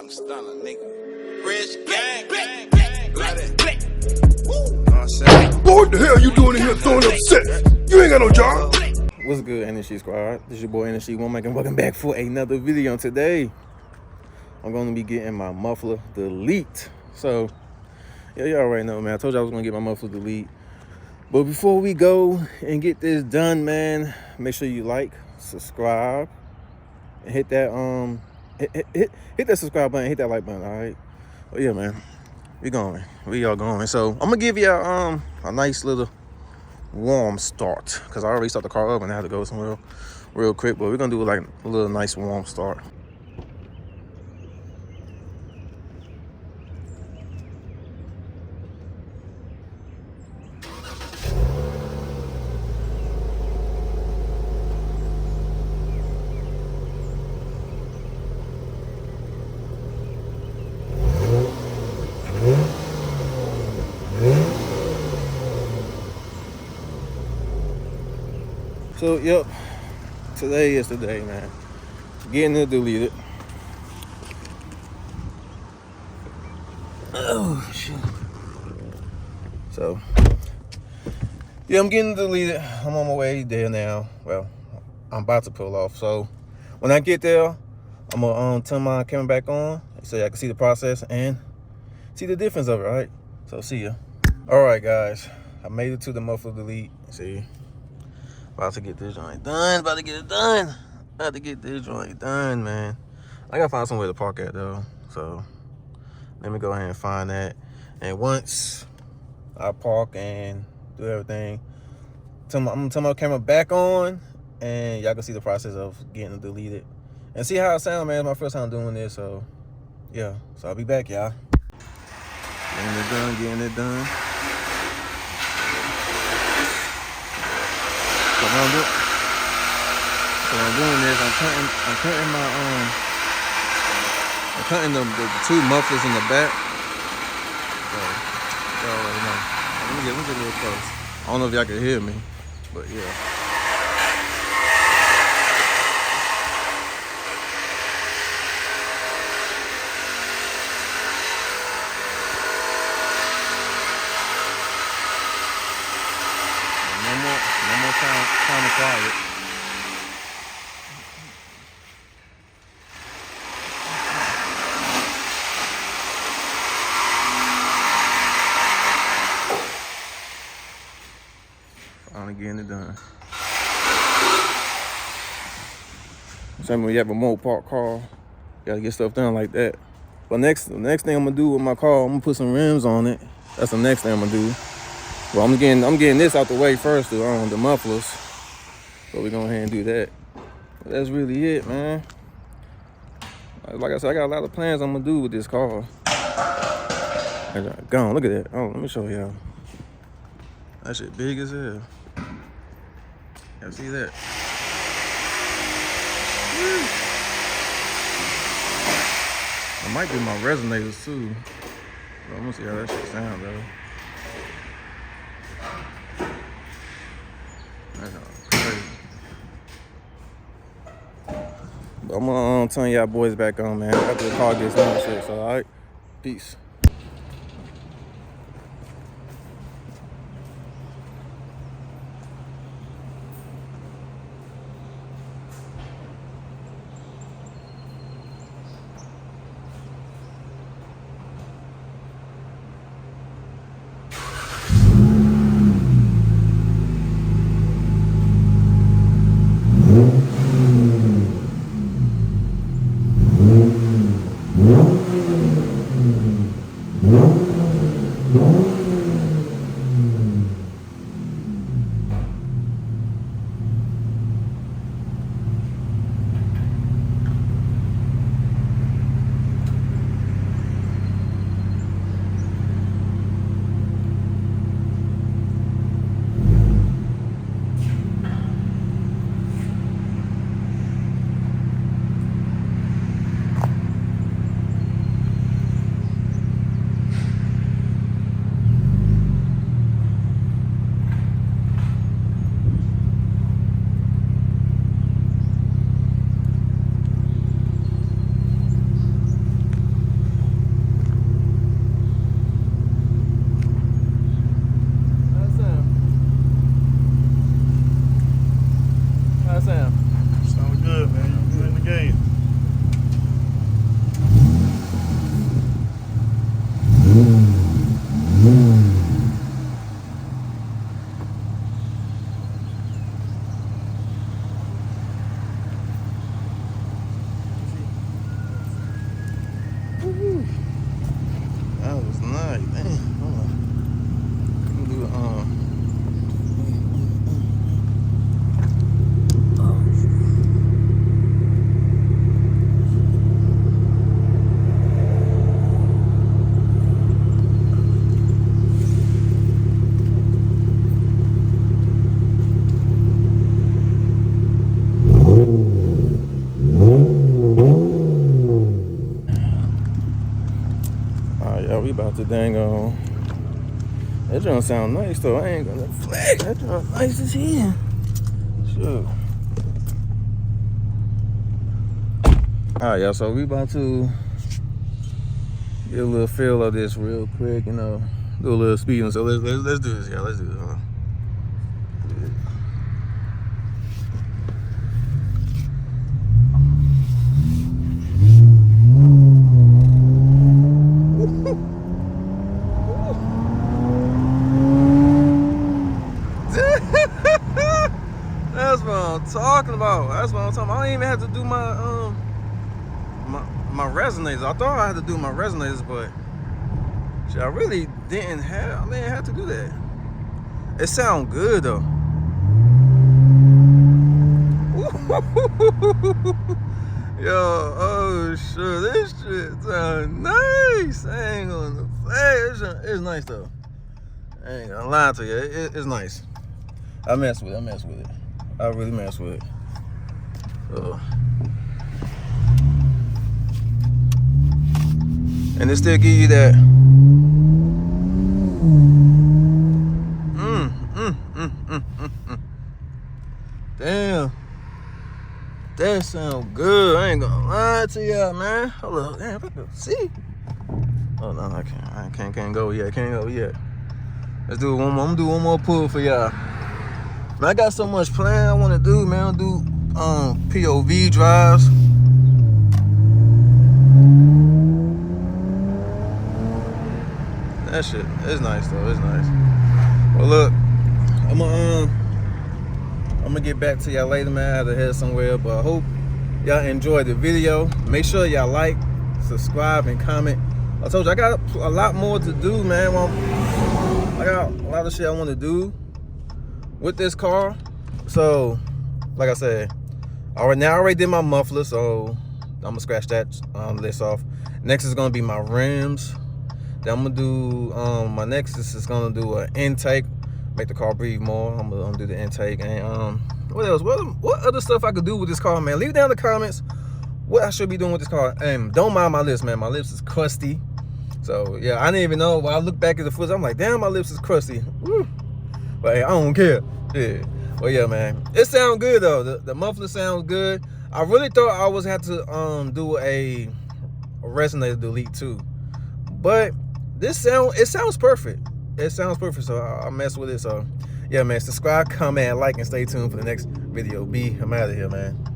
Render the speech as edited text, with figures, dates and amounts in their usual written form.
I'm stunner, nigga. Rich gang, gang, gang, like that. Woo. Know what I'm saying? Boy, what the hell you doing in here throwing up sets? You ain't got no job. What's good, NHG squad? This is your boy NHG OneMic, and welcome back for another video. Today, I'm going to be getting my muffler delete. So, yeah, you already know, man. I told you I was going to get my muffler delete. But before we go and get this done, man, make sure you like, subscribe, and hit that hit that subscribe button, hit that like button, all right? But yeah, man, we all going. So I'm gonna give you a nice little warm start, because I already started the car up and I had to go somewhere real quick. But we're gonna do like a little nice warm start. So, yep, today is the day, man. Getting it deleted. Oh, shit. So, yeah, I'm getting it deleted. I'm on my way there now. Well, I'm about to pull off. So, when I get there, I'm going to turn my camera back on so I can see the process and see the difference of it, right? So, see ya. All right, guys. I made it to the muffler delete. See? About to get this joint done. About to get it done. About to get this joint done, man. I gotta find somewhere to park at though. So let me go ahead and find that. And once I park and do everything, I'm gonna turn my camera back on, and y'all can see the process of getting it deleted and see how it sounds, man. It's my first time doing this, so yeah. So I'll be back, y'all. Getting it done. So what I'm doing is I'm cutting the two mufflers in the back. So y'all already know. Let me get a little close. I don't know if y'all can hear me, but yeah. No more time to quiet. Finally getting it done. Same when you have a remote park car, you gotta get stuff done like that. But the next thing I'm gonna do with my car, I'm gonna put some rims on it. That's the next thing I'm gonna do. Well, I'm getting this out the way first, the mufflers. So we're going ahead and do that. But that's really it, man. Like I said, I got a lot of plans I'm gonna do with this car. Gone, look at that. Oh, let me show y'all. That shit big as hell. Y'all see that? It might be my resonators too. But I'm gonna see how that shit sound though. That's crazy. But I'm gonna turn y'all boys back on, man. After the car gets done, shit. So, all right, peace. tonight. Man, hold on. Let me do yeah, we about to dang on. That don't sound nice though. I ain't gonna flex. That don't nice as hell. Sure. Alright, y'all. So we about to get a little feel of this real quick. You know, do a little speeding. So let's do this, y'all. Let's do this. That's what I'm talking about. That's what I'm talking about. I don't even have to do my my resonators. I thought I had to do my resonators, but shit, I really didn't have to do that. It sound good though. Yo, oh shit, this shit sound nice. I ain't gonna play. It's nice though. I ain't gonna lie to you. It's nice. I mess with it. I really mess with it. And it still give you that. Damn. That sound good. I ain't gonna lie to y'all, man. Hold up. Damn, if I can see. Oh no, I can't go yet. Can't go yet. Let's do one more. I'm gonna do one more pull for y'all. Man, I got so much plan I want to do, man. I'll do POV drives. That shit is nice though. It's nice. Well, look, I'm gonna get back to y'all later, man. I have to head somewhere, but I hope y'all enjoyed the video. Make sure y'all like, subscribe, and comment. I told you I got a lot more to do, man. I got a lot of shit I want to do with this car. So like I said, I already did my muffler, so I'm gonna scratch that list off. Next is gonna be my rims. Then I'm gonna do my next is gonna do an intake, make the car breathe more. I'm gonna do the intake. And what else? What other stuff I could do with this car, man? Leave down in the comments what I should be doing with this car. And don't mind my lips, man. My lips is crusty. So yeah, I didn't even know. When I look back at the footage, I'm like, damn, my lips is crusty. Woo. But hey, I don't care. Yeah. Well, yeah, man. It sounds good though. The muffler sounds good. I really thought I was have to do a resonator delete too, but it sounds perfect. It sounds perfect. So I mess with it. So yeah, man. Subscribe, comment, like, and stay tuned for the next video. I'm out of here, man.